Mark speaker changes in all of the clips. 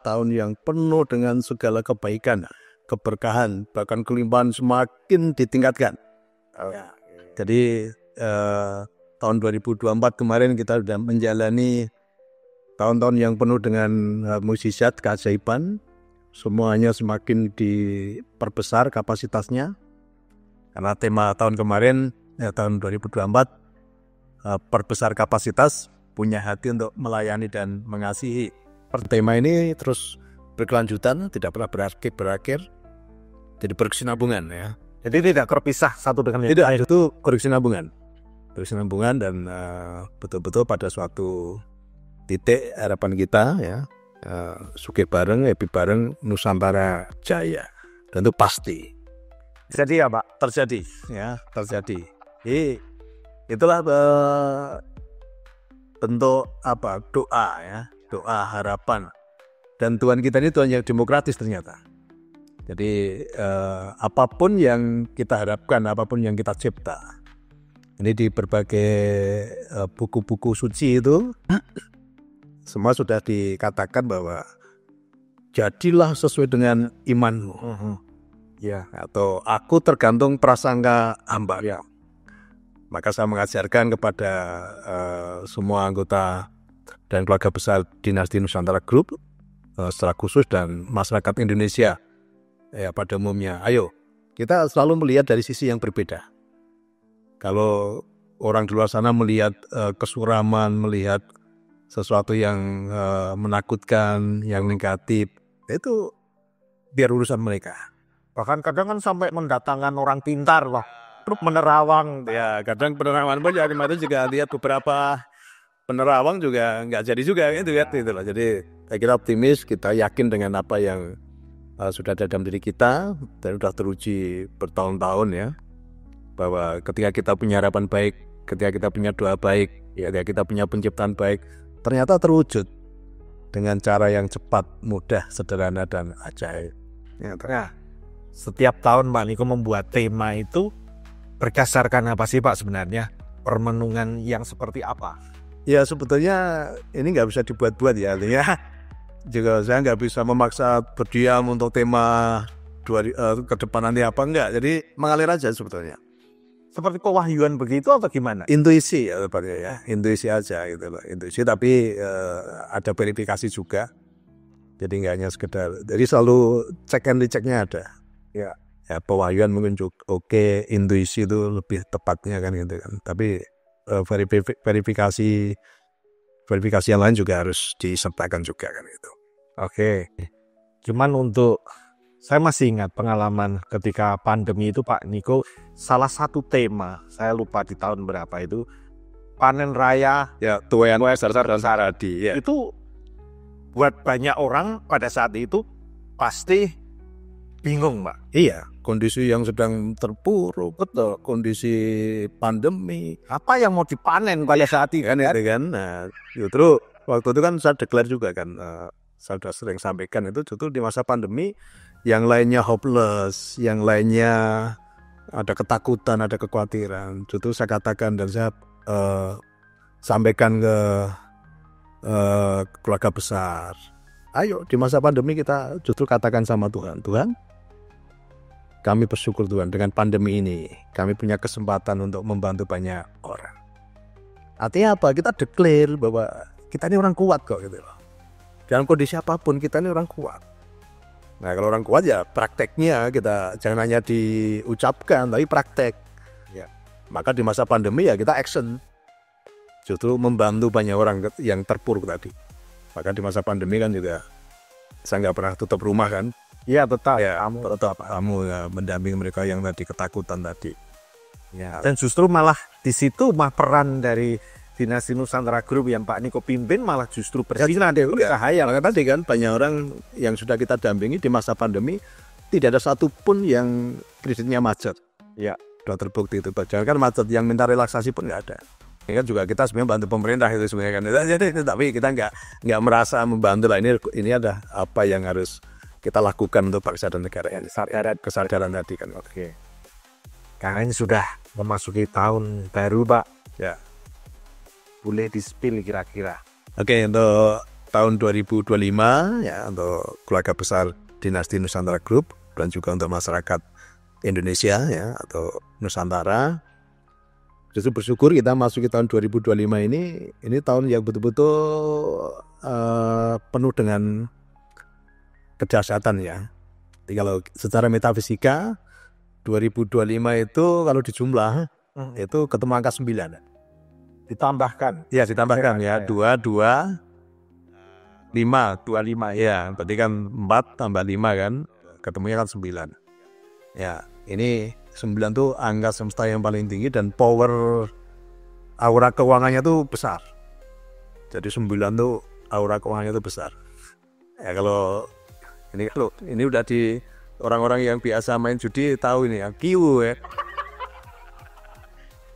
Speaker 1: tahun yang penuh dengan segala kebaikan, keberkahan, bahkan kelimpahan semakin ditingkatkan. Jadi tahun 2024 kemarin kita sudah menjalani tahun-tahun yang penuh dengan mukjizat, keajaiban. Semuanya semakin diperbesar kapasitasnya. Karena tema tahun kemarin, tahun 2024, perbesar kapasitas, punya hati untuk melayani dan mengasihi. Tema ini terus berkelanjutan, tidak pernah berakhir. Jadi berkesinambungan ya.
Speaker 2: Jadi tidak terpisah satu dengan yang
Speaker 1: lain. Itu berkesinambungan dan betul-betul pada suatu titik harapan kita ya. Sugih bareng, happy bareng, Nusantara Jaya. Dan itu pasti.
Speaker 2: Jadi ya Pak?
Speaker 1: Terjadi. Jadi itulah bentuk doa ya, doa harapan. Dan Tuhan kita ini Tuhan yang demokratis ternyata. Jadi apapun yang kita harapkan, apapun yang kita cipta, ini di berbagai buku-buku suci itu semua sudah dikatakan bahwa jadilah sesuai dengan imanmu. Ya, atau aku tergantung prasangka hamba. Ya. Maka saya mengajarkan kepada semua anggota dan keluarga besar Dinasti Nusantara Group secara khusus dan masyarakat Indonesia ya pada umumnya. Ayo, kita selalu melihat dari sisi yang berbeda. Kalau orang di luar sana melihat kesuraman, melihat sesuatu yang menakutkan, yang negatif, itu biar urusan mereka.
Speaker 2: Bahkan kadang kan sampai mendatangkan orang pintar loh, terus menerawang.
Speaker 1: Ya, kadang penerawangan pun jadi kemarin juga lihat beberapa penerawang juga nggak jadi juga gitu loh. Jadi saya kira optimis, kita yakin dengan apa yang sudah ada dalam diri kita dan sudah teruji bertahun-tahun ya, bahwa ketika kita punya harapan baik, ketika kita punya doa baik, ya ketika kita punya penciptaan baik, ternyata terwujud dengan cara yang cepat, mudah, sederhana, dan ajaib.
Speaker 2: Nah, setiap tahun Pak Niko membuat tema itu berdasarkan apa sih Pak sebenarnya? Permenungan yang seperti apa?
Speaker 1: Ya sebetulnya ini nggak bisa dibuat-buat ya, artinya juga saya nggak bisa memaksa berdiam untuk tema ke depan nanti apa enggak. Jadi mengalir aja sebetulnya.
Speaker 2: Seperti kewahyuan begitu atau gimana?
Speaker 1: Intuisi ya tepatnya ya, intuisi aja gitu loh, intuisi tapi ada verifikasi juga. Jadi nggak hanya sekedar, jadi selalu cek and rechecknya ada. Ya pewahyuan mungkin juga oke, intuisi itu lebih tepatnya kan gitu kan. Tapi verifikasi yang lain juga harus disertakan juga kan gitu.
Speaker 2: Oke. Cuman untuk saya masih ingat pengalaman ketika pandemi itu Pak Niko, salah satu tema, saya lupa di tahun berapa itu, panen raya
Speaker 1: ya tuayan dan saradi ya.
Speaker 2: Itu buat banyak orang pada saat itu pasti bingung Pak.
Speaker 1: Iya, kondisi yang sedang terpuruk, betul, kondisi pandemi.
Speaker 2: Apa yang mau dipanen pada saat itu
Speaker 1: kan? Nah, justru waktu itu kan saya declare juga kan, saya sudah sering sampaikan itu justru di masa pandemi yang lainnya hopeless, yang lainnya ada ketakutan, ada kekhawatiran. Justru saya katakan dan saya sampaikan ke keluarga besar. Ayo di masa pandemi kita justru katakan sama Tuhan, Tuhan, kami bersyukur Tuhan dengan pandemi ini kami punya kesempatan untuk membantu banyak orang. Artinya apa? Kita declare bahwa kita ini orang kuat kok gitu loh. Dalam kondisi apapun kita ini orang kuat. Nah kalau orang kuat ya prakteknya kita jangan hanya diucapkan tapi praktek ya. Maka di masa pandemi ya kita action, justru membantu banyak orang yang terpuruk tadi. Maka di masa pandemi kan juga saya nggak pernah tutup rumah kan.
Speaker 2: Iya tetap
Speaker 1: ya, kamu ya, mendampingi mereka yang tadi ketakutan tadi
Speaker 2: ya. Dan justru malah di situ peran dari Dinasti Nusantara Group yang Pak Niko pimpin malah justru bersinar
Speaker 1: cahaya. Karena tadi kan banyak orang yang sudah kita dampingi di masa pandemi tidak ada satupun yang kreditnya macet.
Speaker 2: Ya,
Speaker 1: sudah terbukti itu. Jangan kan macet, yang minta relaksasi pun nggak ada. Ini kan juga kita sebenarnya bantu pemerintah itu sebenarnya kan. Jadi tapi kita nggak merasa membantu lah. Ini ada apa yang harus kita lakukan untuk bangsa dan negara ini. Kesadaran tadi kan.
Speaker 2: Oke. Karena ini sudah memasuki tahun baru Pak.
Speaker 1: Ya.
Speaker 2: Boleh di-spill kira-kira.
Speaker 1: Oke, untuk tahun 2025 ya untuk keluarga besar Dinasti Nusantara Group dan juga untuk masyarakat Indonesia ya atau Nusantara. Justru bersyukur kita masuk ke tahun 2025 ini tahun yang betul-betul penuh dengan kedahsyatan ya. Jadi kalau secara metafisika 2025 itu kalau dijumlah itu ketemu angka 9.
Speaker 2: Ditambahkan.
Speaker 1: Ya ditambahkan ya 2, 2, 5, 25 ya. Berarti kan 4 tambah 5 kan ketemunya kan 9. Ya ini 9 tuh angka semesta yang paling tinggi dan power aura keuangannya tuh besar. Jadi 9 tuh aura keuangannya tuh besar. Ya kalau ini udah di orang-orang yang biasa main judi tahu ini ya Q ya.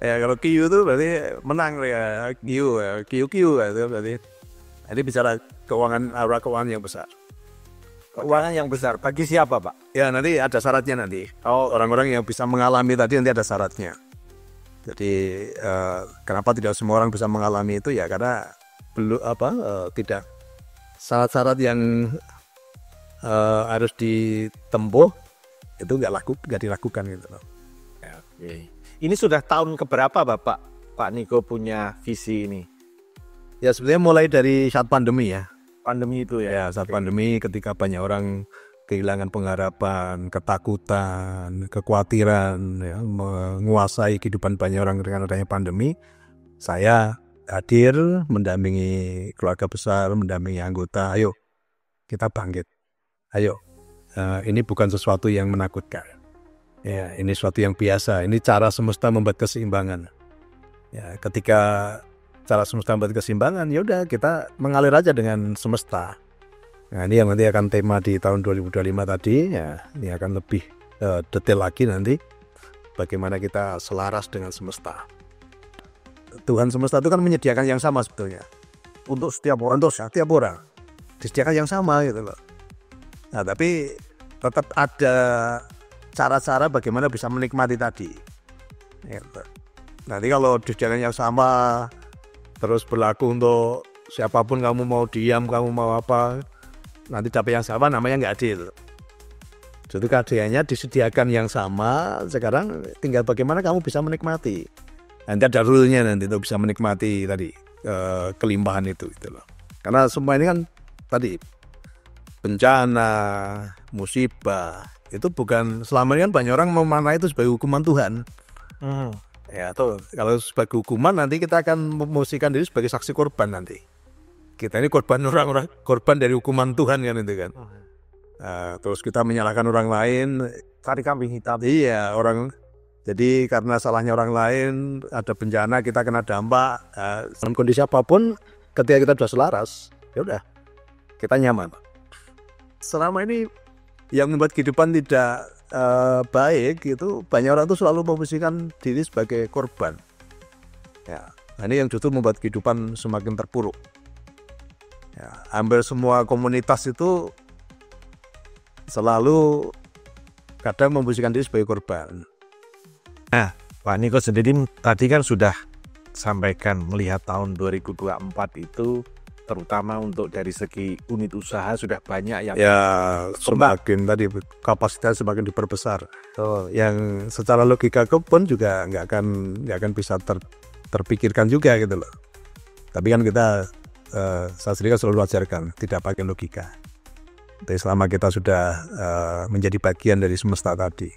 Speaker 1: Ya kalau Q tuh berarti menang ya Q ya QQ ya, itu berarti. Ini bicara keuangan aura keuangan yang besar.
Speaker 2: Keuangan yang besar bagi siapa, Pak?
Speaker 1: Ya nanti ada syaratnya nanti. Orang-orang yang bisa mengalami tadi nanti ada syaratnya. Jadi kenapa tidak semua orang bisa mengalami itu ya karena belum tidak syarat-syarat yang harus ditempuh itu nggak dilakukan gitu loh.
Speaker 2: Ini sudah tahun keberapa Pak Niko punya visi ini?
Speaker 1: Ya sebenarnya mulai dari saat pandemi ya.
Speaker 2: Pandemi itu ya.
Speaker 1: Ya saat pandemi ketika banyak orang kehilangan pengharapan, ketakutan, kekhawatiran ya, menguasai kehidupan banyak orang dengan adanya pandemi, saya hadir mendampingi keluarga besar, mendampingi anggota. Ayo kita bangkit. Ayo ini bukan sesuatu yang menakutkan. Ya ini sesuatu yang biasa. Ini cara semesta membuat keseimbangan. Ya ketika cara semesta membuat keseimbangan, ya udah kita mengalir aja dengan semesta. Nah ini yang nanti akan tema di tahun 2025 tadi ya, ini akan lebih detail lagi nanti bagaimana kita selaras dengan semesta. Tuhan semesta itu kan menyediakan yang sama sebetulnya untuk setiap orang, disediakan yang sama gitu loh. Nah tapi tetap ada cara-cara bagaimana bisa menikmati tadi. Nanti kalau disediakan yang sama terus berlaku untuk siapapun, kamu mau diam, kamu mau apa, nanti dapat yang sama, namanya nggak adil. Jadi keadilannya disediakan yang sama, sekarang tinggal bagaimana kamu bisa menikmati. Nanti ada rule-nya nanti untuk bisa menikmati tadi kelimpahan itu gitu loh. Karena semua ini kan tadi bencana, musibah itu bukan selama ini kan banyak orang memaknai itu sebagai hukuman Tuhan. Ya tuh kalau sebagai hukuman nanti kita akan memposisikan diri sebagai saksi korban nanti. Kita ini korban dari hukuman Tuhan kan itu kan. Terus kita menyalahkan orang lain,
Speaker 2: Cari kambing hitam.
Speaker 1: iya orang. Jadi karena salahnya orang lain ada bencana, kita kena dampak. Dalam kondisi apapun, ketika kita sudah selaras, ya udah kita nyaman. Selama ini yang membuat kehidupan tidak baik itu banyak orang tuh selalu memposisikan diri sebagai korban. Ya, ini yang justru membuat kehidupan semakin terpuruk. Ya, hampir semua komunitas itu selalu kadang memposisikan diri sebagai korban.
Speaker 2: Nah, Pak Niko sendiri tadi kan sudah sampaikan melihat tahun 2024 itu terutama untuk dari segi unit usaha sudah banyak yang
Speaker 1: semakin tadi kapasitas semakin diperbesar. Yang secara logika pun juga nggak akan bisa terpikirkan juga gitu loh. Tapi kan kita saya sendiri kan selalu ajarkan tidak pakai logika. Tapi selama kita sudah menjadi bagian dari semesta tadi,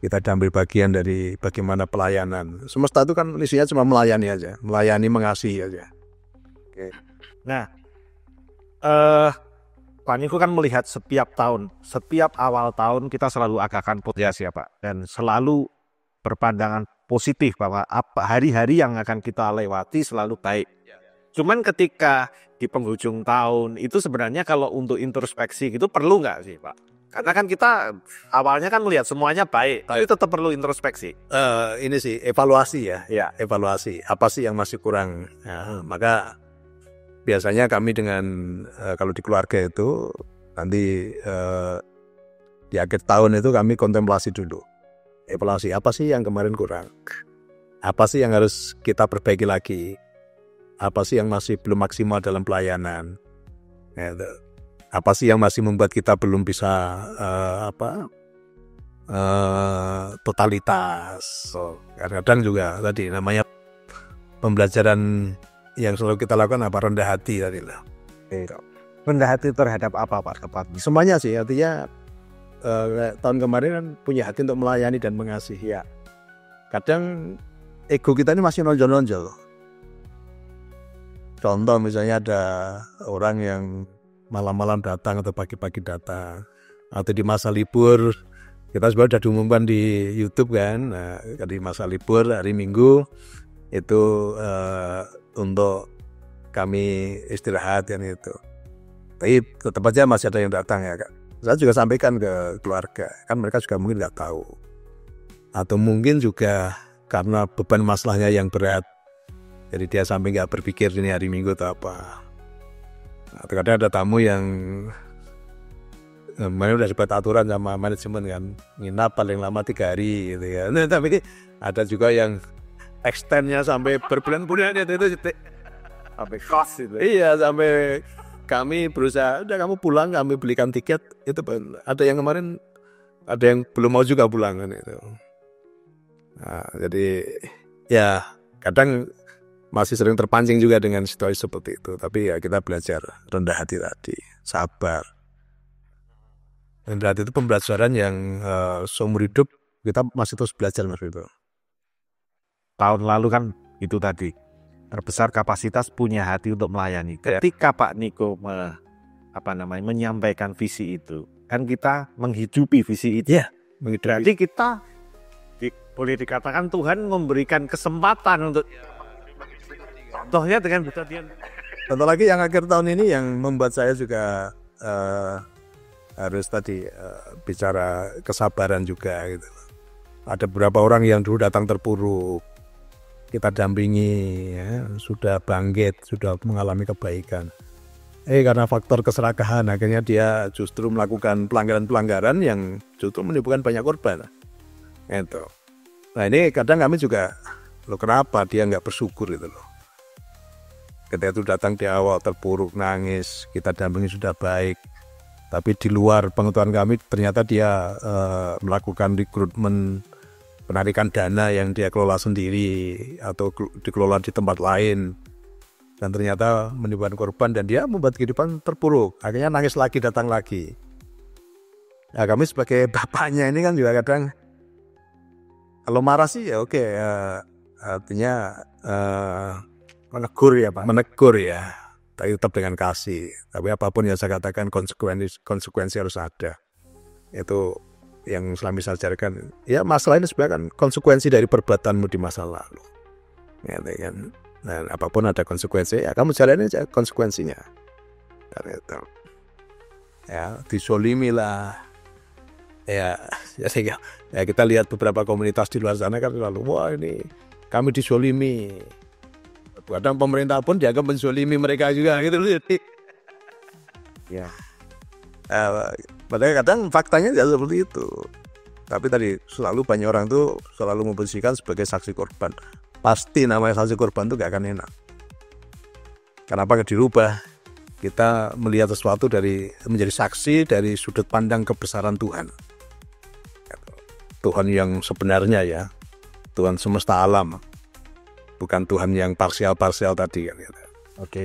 Speaker 1: kita ambil bagian dari bagaimana pelayanan. Semesta itu kan isinya cuma melayani aja, melayani, mengasihi aja. Oke.
Speaker 2: Nah, Pak Niko kan melihat setiap tahun, setiap awal tahun kita selalu agakan podcast ya Pak, dan selalu berpandangan positif bahwa hari-hari yang akan kita lewati selalu baik. Cuman ketika di penghujung tahun itu sebenarnya kalau untuk introspeksi itu perlu nggak sih Pak? Karena kan kita awalnya kan melihat semuanya baik, tapi tetap perlu introspeksi.
Speaker 1: Ini sih evaluasi ya, evaluasi apa sih yang masih kurang. Nah, maka biasanya kami dengan kalau di keluarga itu nanti di akhir tahun itu kami kontemplasi dulu. Evaluasi apa sih yang kemarin kurang? Apa sih yang harus kita perbaiki lagi? Apa sih yang masih belum maksimal dalam pelayanan? Gitu. Apa sih yang masih membuat kita belum bisa totalitas? So, kadang-kadang juga tadi namanya pembelajaran yang selalu kita lakukan apa, rendah hati tadi lah.
Speaker 2: Rendah hati terhadap apa Pak tepatnya?
Speaker 1: Semuanya sih, artinya tahun kemarin kan punya hati untuk melayani dan mengasihi. Ya. Kadang ego kita ini masih nonjol-nonjol. Contoh misalnya ada orang yang malam-malam datang atau pagi-pagi datang, atau di masa libur kita sebenarnya sudah diumumkan di YouTube kan. Nah, di masa libur hari Minggu itu untuk kami istirahat kan itu. Tapi tetap aja masih ada yang datang ya Kak. Saya juga sampaikan ke keluarga, kan mereka juga mungkin nggak tahu, atau mungkin juga karena beban masalahnya yang berat, jadi dia sampai nggak berpikir ini hari Minggu atau apa. Nah, terkadang ada tamu yang mana udah dibuat aturan sama manajemen kan, nginap paling lama 3 hari gitu ya. Nah, tapi ada juga yang extendnya sampai berbulan-bulan itu
Speaker 2: Sampai kos itu.
Speaker 1: Iya, sampai kami berusaha, udah kamu pulang, kami belikan tiket. Itu ada yang kemarin, ada yang belum mau juga pulang kan itu. Nah, jadi ya kadang masih sering terpancing juga dengan situasi seperti itu. Tapi ya kita belajar rendah hati tadi, sabar. Rendah hati itu pembelajaran yang seumur hidup kita masih terus belajar Mas itu.
Speaker 2: Tahun lalu kan itu tadi, terbesar kapasitas punya hati untuk melayani. Ketika Pak Niko menyampaikan visi itu, kan kita menghidupi visi itu.
Speaker 1: Ya,
Speaker 2: Berarti kita boleh dikatakan Tuhan memberikan kesempatan untuk contohnya dengan kejadian.
Speaker 1: Contoh lagi yang akhir tahun ini yang membuat saya juga harus tadi bicara kesabaran juga gitu. Ada beberapa orang yang dulu datang terpuruk, kita dampingi ya, sudah bangkit, sudah mengalami kebaikan. Karena faktor keserakahan akhirnya dia justru melakukan pelanggaran-pelanggaran yang justru menimbulkan banyak korban. Gitu. Nah ini kadang kami juga, loh kenapa dia nggak bersyukur gitu loh. Ketika itu datang di awal terpuruk, nangis, kita dampingi sudah baik. Tapi di luar pengetahuan kami ternyata dia melakukan rekrutmen, penarikan dana yang dia kelola sendiri atau dikelola di tempat lain, dan ternyata menimbulkan korban dan dia membuat kehidupan terpuruk. Akhirnya nangis lagi, datang lagi. Nah, kami sebagai bapaknya ini kan juga kadang kalau marah sih ya oke, artinya
Speaker 2: Menegur ya Pak.
Speaker 1: menegur ya, tapi tetap dengan kasih. Tapi apapun yang saya katakan konsekuensi harus ada. Itu yang selama saya ajarkan. Ya masalah ini sebenarnya kan konsekuensi dari perbuatanmu di masa lalu. Gitu kan. Nah, apapun ada konsekuensi, ya kamu jalani aja konsekuensinya. Dan itu. Ya, disolimi lah. Ya kita lihat beberapa komunitas di luar sana kan selalu, wah ini kami disolimi. Kadang pemerintah pun dianggap menzolimi mereka juga gitu.
Speaker 2: Ya.
Speaker 1: Padahal kadang faktanya tidak seperti itu. Tapi tadi selalu banyak orang tuh selalu memposisikan sebagai saksi korban. Pasti namanya saksi korban tuh gak akan enak. Kenapa gak dirubah? Kita melihat sesuatu dari menjadi saksi dari sudut pandang kebesaran Tuhan. Tuhan yang sebenarnya ya, Tuhan semesta alam. Bukan Tuhan yang parsial-parsial tadi kan.
Speaker 2: Oke.